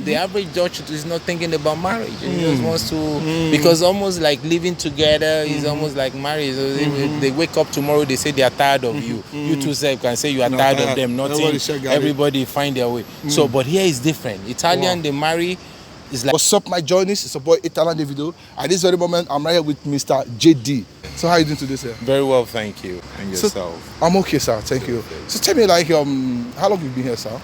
the average Dutch is not thinking about marriage. He just wants to, because almost like living together is almost like marriage. So they wake up tomorrow, they say they are tired of you. You too can say you are tired of them. Everybody find their way. So, but here is different. Italian, they marry. It's like, what's up, my journeys? It's a boy Italian Davido. At this very moment, I'm right here with Mr. JD. So how are you doing today, sir? Very well, thank you. And yourself? So, I'm okay, sir. Thank you. So tell me, like, how long have you been here, sir?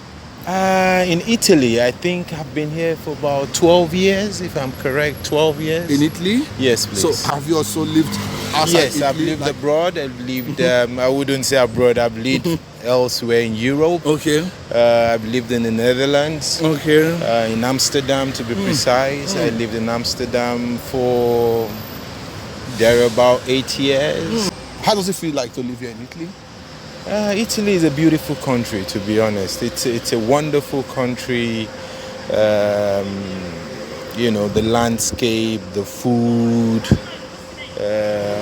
In Italy, I think I've been here for about 12 years, if I'm correct. 12 years. In Italy? Yes, please. So have you also lived outside Yes, Italy? I've lived abroad. I've lived, I wouldn't say abroad, I've lived elsewhere in Europe. Okay. I've lived in the Netherlands. Okay. In Amsterdam, to be precise. I lived in Amsterdam for there about 8 years. How does it feel like to live here in Italy? Italy is a beautiful country, to be honest. It's a wonderful country. You know, the landscape, the food.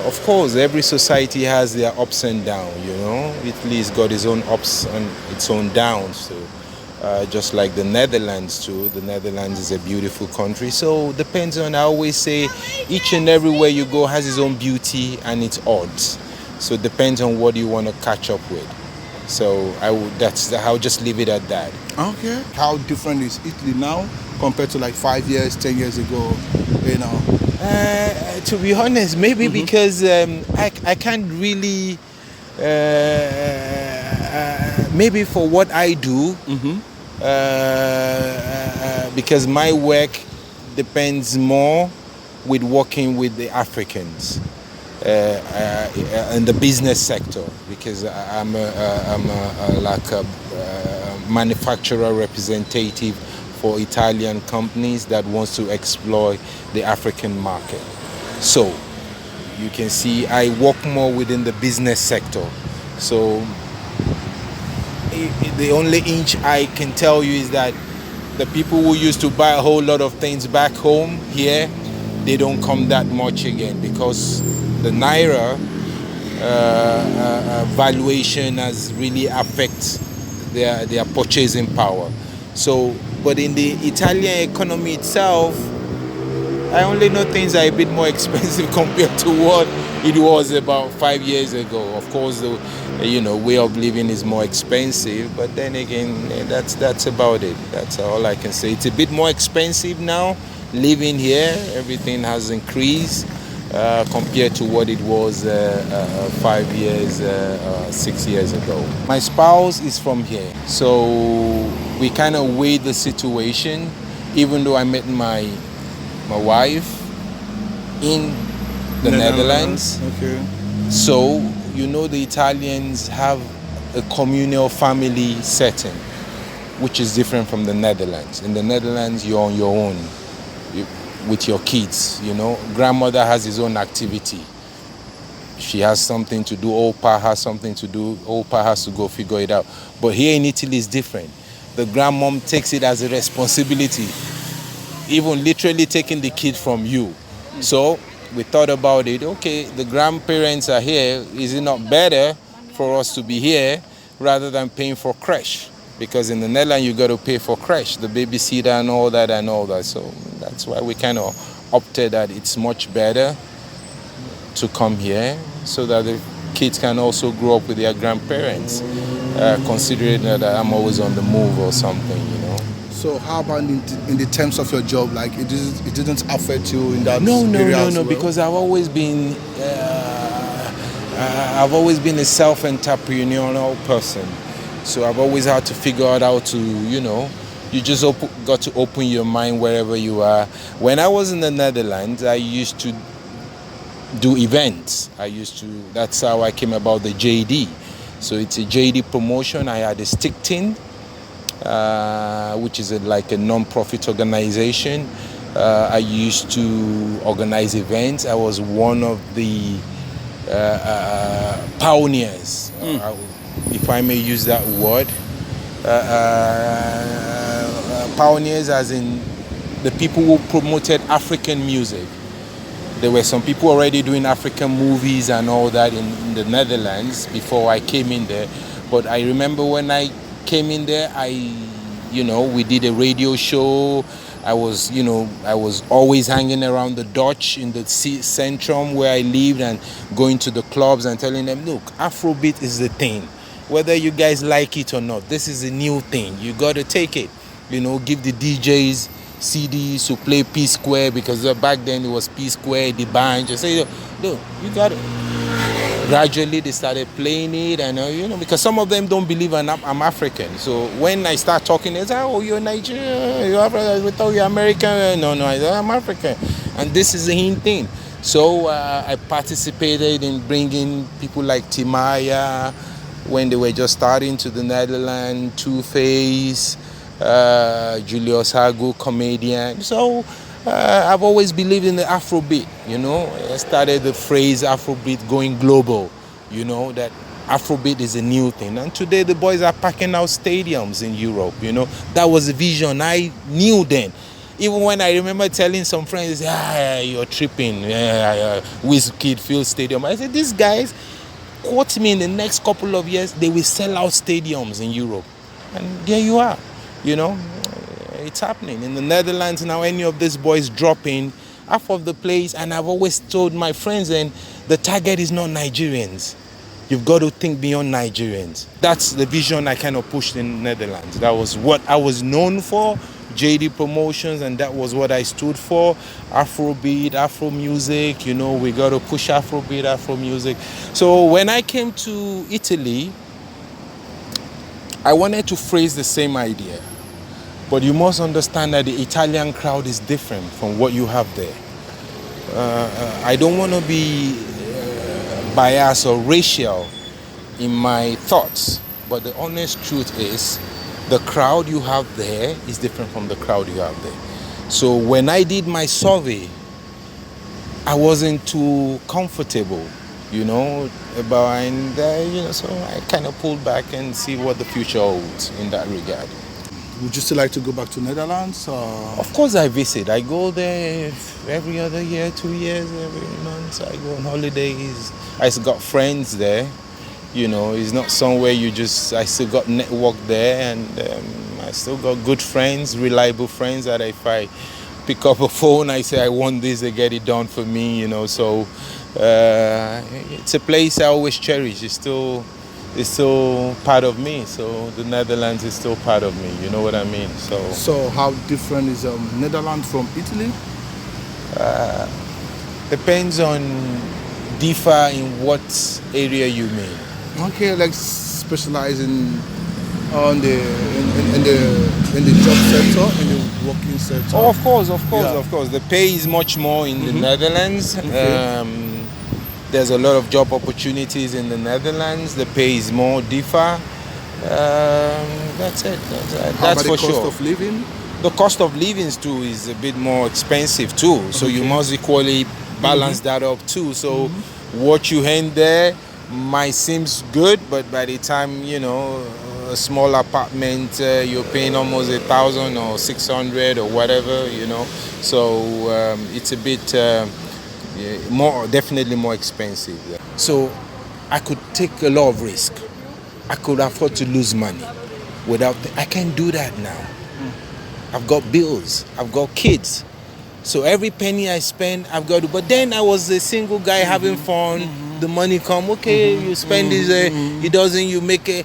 Of course, every society has their ups and downs, you know. Italy's got its own ups and its own downs. So, just like the Netherlands too. The Netherlands is a beautiful country. So depends on, I always say, each and everywhere you go has its own beauty and its odds. So it depends on what you want to catch up with. So I'll just leave it at that. Okay. How different is Italy now compared to like 5 years, 10 years ago, you know? To be honest, maybe because I can't really, maybe for what I do, because my work depends more with working with the Africans. In the business sector, because I'm like a manufacturer representative for Italian companies that wants to exploit the African market. So you can see I work more within the business sector. So the only inch I can tell you is that the people who used to buy a whole lot of things back home here, they don't come that much again, because the Naira valuation has really affected their purchasing power. So, but in the Italian economy itself, I only know things are a bit more expensive compared to what it was about 5 years ago. Of course, the way of living is more expensive, but then again, that's about it. That's all I can say. It's a bit more expensive now living here. Everything has increased. Compared to what it was 5 years, 6 years ago. My spouse is from here, so we kind of weighed the situation, even though I met my wife in the Netherlands. Okay. So, you know, the Italians have a communal family setting, which is different from the Netherlands. In the Netherlands, you're on your own. With your kids, you know, grandmother has his own activity. She has something to do, Opa has something to do, Opa has to go figure it out. But here in Italy it's different. The grandmom takes it as a responsibility, even literally taking the kid from you. So we thought about it, okay, the grandparents are here, is it not better for us to be here rather than paying for creche? Because in the Netherlands you got to pay for creche, the babysitter and all that. So that's why we kind of opted that it's much better to come here so that the kids can also grow up with their grandparents, considering that I'm always on the move or something, you know. So how about in the terms of your job? Like it didn't affect you in that area as well? Because I've always been a self-entrepreneurial person. So I've always had to figure out how to, you know, you just got to open your mind wherever you are. When I was in the Netherlands, I used to do events. That's how I came about the JD. So it's a JD promotion. I had a Stichting, which is like a non-profit organization. I used to organize events. I was one of the pioneers, if I may use that word. Pioneers as in the people who promoted African music. There were some people already doing African movies and all that in the Netherlands before I came in there. But I remember when I came in there, I we did a radio show. I was always hanging around the Dutch in the Centrum where I lived and going to the clubs and telling them, look, Afrobeat is the thing. Whether you guys like it or not, this is a new thing. You got to take it. Give the DJs CDs to play P Square, because back then it was P Square, the band. Just say, look, you got it. Gradually they started playing it, and because some of them don't believe I'm African. So when I start talking, they say, oh, you're Nigerian, you're African, we thought you're American. No, I'm African. And this is the hint thing. So I participated in bringing people like Timaya when they were just starting to the Netherlands, Two-Face, Julius Hagu, comedian. So I've always believed in the Afrobeat, I started the phrase Afrobeat going global, that Afrobeat is a new thing. And today the boys are packing out stadiums in Europe, That was a vision I knew then. Even when I remember telling some friends, you're tripping, Wizkid Field Stadium. I said, these guys, quote me in the next couple of years, they will sell out stadiums in Europe. And there you are, It's happening. In the Netherlands now, any of these boys dropping, half of the place, and I've always told my friends, and the target is not Nigerians. You've got to think beyond Nigerians. That's the vision I kind of pushed in the Netherlands. That was what I was known for, JD Promotions, and that was what I stood for. Afrobeat, Afro music, we got to push Afrobeat, Afro music. So when I came to Italy, I wanted to phrase the same idea. But you must understand that the Italian crowd is different from what you have there. I don't want to be biased or racial in my thoughts, but the honest truth is the crowd you have there is different from the crowd you have there. So when I did my survey, I wasn't too comfortable, so I kind of pulled back and see what the future holds in that regard. Would you still like to go back to Netherlands? Of course I visit. I go there every other year, 2 years, every month. I go on holidays. I still got friends there. It's not somewhere I still got network there, and I still got good friends, reliable friends that if I pick up a phone, I say I want this, they get it done for me, So it's a place I always cherish. It's still part of me, so the Netherlands is still part of me, you know what I mean? So how different is Netherlands from Italy? Depends on differ in what area you mean. Okay, like specializing in the job sector, in the working sector. Oh, of course. The pay is much more in the Netherlands. Okay. There's a lot of job opportunities in the Netherlands. The pay is more differ. That's it. That's for sure. The cost of living? The cost of living too is a bit more expensive too. So you must equally balance that up too. So what you earn there might seem good, but by the time a small apartment, you're paying almost 1,000 or 600 or whatever. So it's a bit. Definitely more expensive. So I could take a lot of risk. I could afford to lose money I can't do that now. I've got bills, I've got kids. So every penny I spend, I've got to, but then I was a single guy having fun, the money come, you spend this, it doesn't, you make it.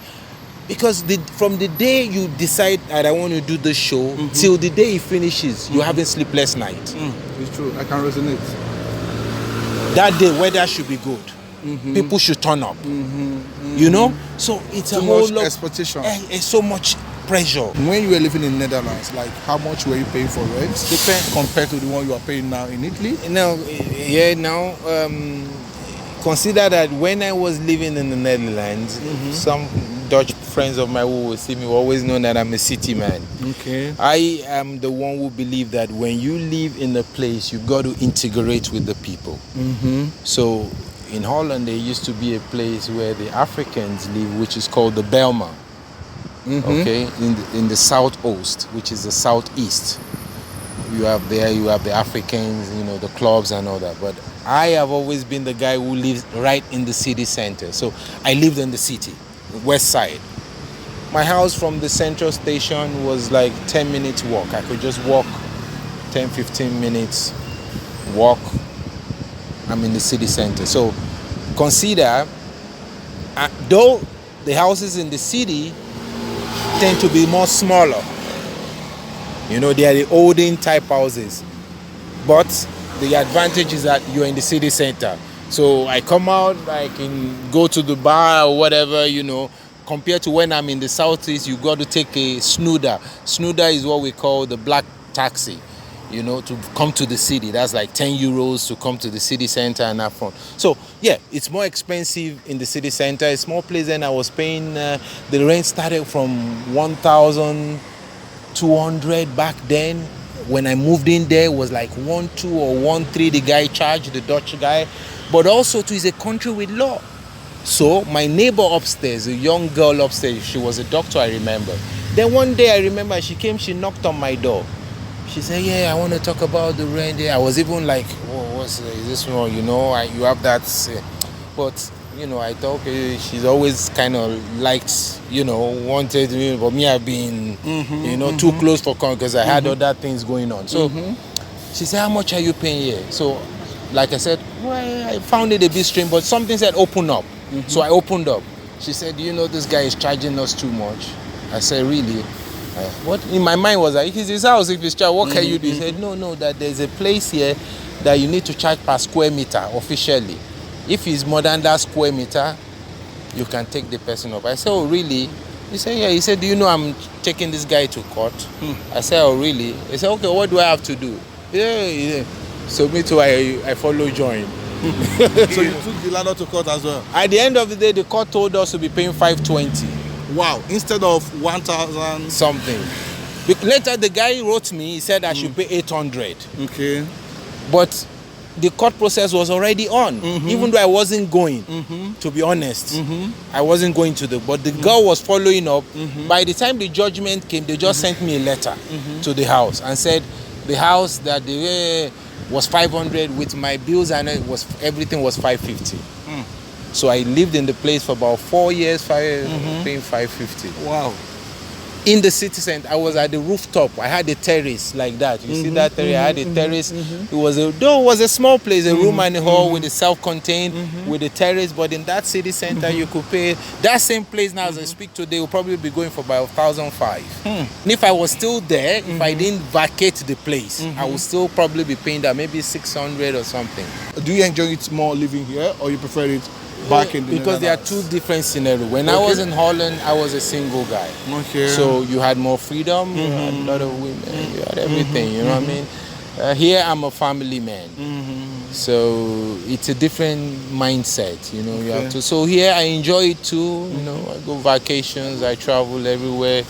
Because from the day you decide that I want to do the show, till the day it finishes, you're having sleepless nights. It's true, I can resonate. That day weather should be good. People should turn up. So it's a whole lot expectation. It's so much pressure. When you were living in Netherlands, like how much were you paying for rent compared to the one you are paying now in Italy? Consider that when I was living in the Netherlands, some Dutch friends of mine who will see me will always know that I'm a city man. Okay. I am the one who believe that when you live in a place, you got to integrate with the people. So in Holland, there used to be a place where the Africans live, which is called the Bijlmer. Okay, in the southeast, which is the southeast. You have the Africans, the clubs and all that. But I have always been the guy who lives right in the city center. So I lived in the city, west side. My house from the central station was like 10 minutes walk. I could just walk 10, 15 minutes, walk. I'm in the city center. So consider, though the houses in the city tend to be more smaller. You know, they are the olden type houses. But the advantage is that you're in the city center. So I come out, I can go to the bar or whatever, you know. Compared to when I'm in the southeast, you got to take a snooder. Snooder is what we call the black taxi, you know, to come to the city. That's like 10 euros to come to the city center and have fun. So yeah, it's more expensive in the city center. A small place then I was paying, the rent started from 1,200 back then. When I moved in there, it was like 1,200 or 1,300 the guy charged, the Dutch guy. But also too, it's a country with law. So my neighbor upstairs, a young girl upstairs, she was a doctor, I remember. Then one day I remember she came, she knocked on my door. She said, yeah, I want to talk about the rent. I was even like, oh, is this one? You know, you have that. But, you know, I thought, okay, she's always kind of liked, you know, wanted me. But me, I've been, you know, too close for comfort because I had other things going on. So she said, how much are you paying here? So, like I said, well, I found it a bit strange, but something said open up. So I opened up. She said, you know, this guy is charging us too much. I said, really? What in my mind was like, it's his house, if it's charged, what can you do? He said, no, that there's a place here that you need to charge per square meter officially. If it's more than that square meter, you can take the person up. I said, oh, really? He said, yeah. He said, do you know I'm taking this guy to court? I said, oh, really? He said, okay, what do I have to do? Yeah. So me too, I follow join. So you took the landlord to court as well? At the end of the day, the court told us to be paying 520. Wow, instead of 1,000 something. Later, the guy wrote me, he said I should pay 800. Okay. But the court process was already on, even though I wasn't going, to be honest. I wasn't going to but the girl was following up. By the time the judgment came, they just sent me a letter to the house and said the house that they was 500 with my bills and everything was 550. So I lived in the place for about 4 years, paying 550. Wow. In the city center, I was at the rooftop. I had a terrace like that. You see that terrace? I had a terrace. It was a small place, a room and a hall with a self-contained with a terrace. But in that city center, you could pay that same place now as I speak today will probably be going for about 1,500. And if I was still there, if I didn't vacate the place, I would still probably be paying that maybe 600 or something. Do you enjoy it more living here, or you prefer it back in the because there are two different scenarios. When I was in Holland, I was a single guy. Okay. So you had more freedom, you had a lot of women, you had everything, you know what I mean? Here I'm a family man. So it's a different mindset, you know. You have to. So here I enjoy it too, you know. I go vacations, I travel everywhere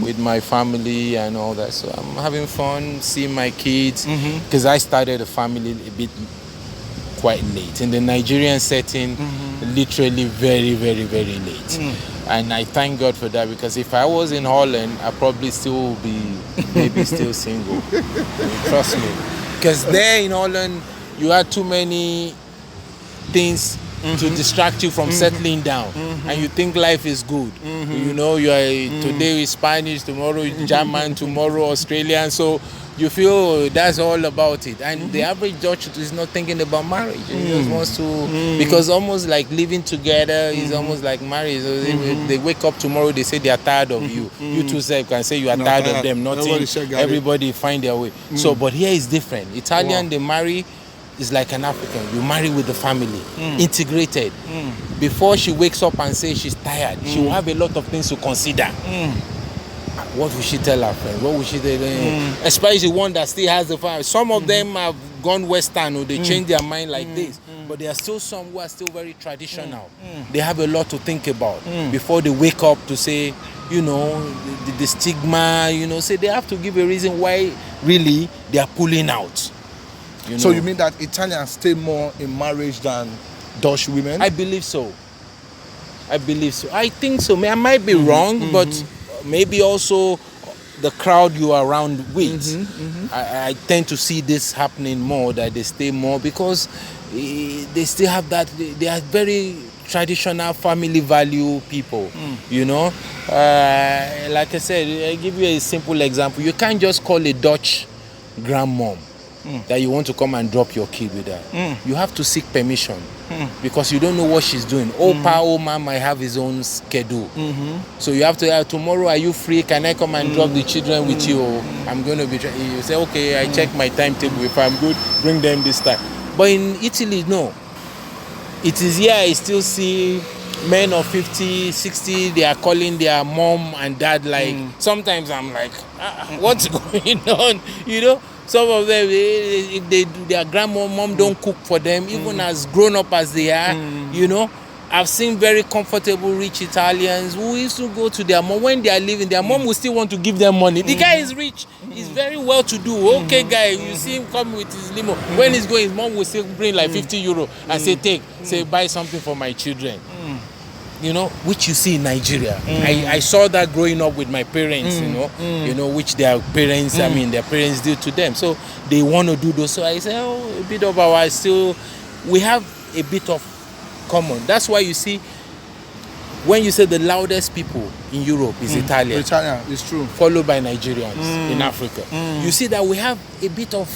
with my family and all that. So I'm having fun, seeing my kids, because I started a family a bit quite late. In the Nigerian setting, literally very, very, very late. And I thank God for that, because if I was in Holland, I'd probably still be maybe still single. Trust me. Because there in Holland, you had too many things to distract you from settling down. And you think life is good. You know, you are today is Spanish, tomorrow is German, tomorrow Australian. So you feel that's all about it. And the average Dutch is not thinking about marriage. He just wants to, because almost like living together is almost like marriage. So they wake up tomorrow, they say they are tired of you. You too can say you are tired of them. Nothing. Everybody find their way. So, but here is different. Italian, they marry is like an African. You marry with the family, integrated. Before she wakes up and says she's tired, she will have a lot of things to consider. What will she tell her friend? What will she tell them? Especially one that still has the family. Some of them have gone Western, or they change their mind like this. But there are still some who are still very traditional. They have a lot to think about before they wake up to say, you know, the stigma, you know, say they have to give a reason why really they are pulling out. You know? So you mean that Italians stay more in marriage than Dutch women? I believe so. I think so. I might be wrong, but maybe also the crowd you are around with. I tend to see this happening more, that they stay more, because they still have that, they are very traditional family value people. You know, like I said, I give you a simple example. You can't just call a Dutch grandmom that you want to come and drop your kid with her. You have to seek permission because you don't know what she's doing. Opa, Oma might have his own schedule. So you have to tomorrow, are you free? Can I come and drop the children with you? I'm going to be you say, okay, I check my timetable. If I'm good, bring them this time. But in Italy, no. It is here I still see men of 50, 60, they are calling their mom and dad like, sometimes I'm like, what's going on? You know, some of them, if they do, their grandma, mom don't cook for them, even as grown up as they are, you know. I've seen very comfortable, rich Italians who used to go to their mom when they are living. Their mom will still want to give them money. The guy is rich. He's very well to do. Okay, guy, you see him come with his limo. When he's going, his mom will still bring like 50 euro and say, buy something for my children. You know, which you see in Nigeria. I saw that growing up with my parents, you know, which their parents, I mean, their parents did to them. So they want to do those. So I say, a bit of our we have a bit of common. That's why you see when you say the loudest people in Europe is Italian. Italian, it's true. Followed by Nigerians in Africa. You see that we have a bit of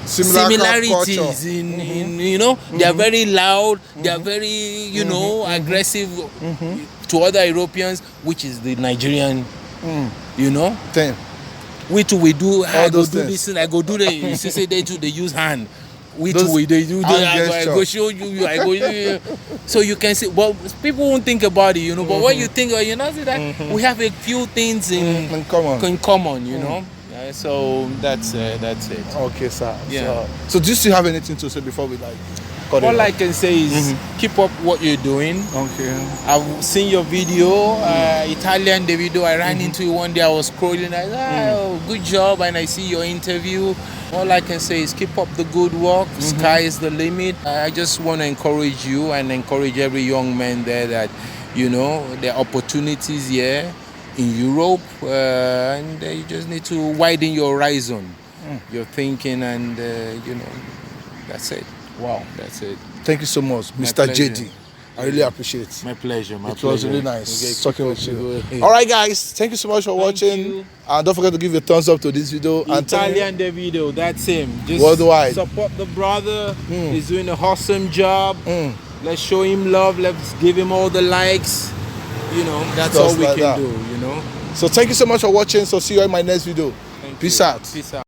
similarities in you know, they are very loud, they are very, you know, aggressive to other Europeans, which is the Nigerian, you know. Same. We too, we do, I go do things. this and I go do that. You see, say they too, they use hand. We too, they do that. I go show you, I go. So you can see, well, people won't think about it, you know. But when you think, you know, see that we have a few things in common, you know. So that's it. Okay, sir. Yeah. So do you still have anything to say before we like? All I can say is keep up what you're doing. Okay. I've seen your video, Italian the video. I ran into it one day. I was scrolling. I said, oh, good job, and I see your interview. All I can say is keep up the good work. Sky is the limit. I just want to encourage you and encourage every young man there that, you know, there are opportunities here in Europe, and you just need to widen your horizon, your thinking, and you know, that's it. Wow. That's it. Thank you so much, Mr. JD. I really appreciate it. My pleasure. It was really nice talking with you. All right, guys. Thank you so much for watching. And don't forget to give a thumbs up to this video. Italian the video. That's him. Just worldwide. Support the brother. He's doing an awesome job. Let's show him love. Let's give him all the likes. You know, that's all we can do. You know. So thank you so much for watching. So see you in my next video. Thank Peace you. out. Peace out.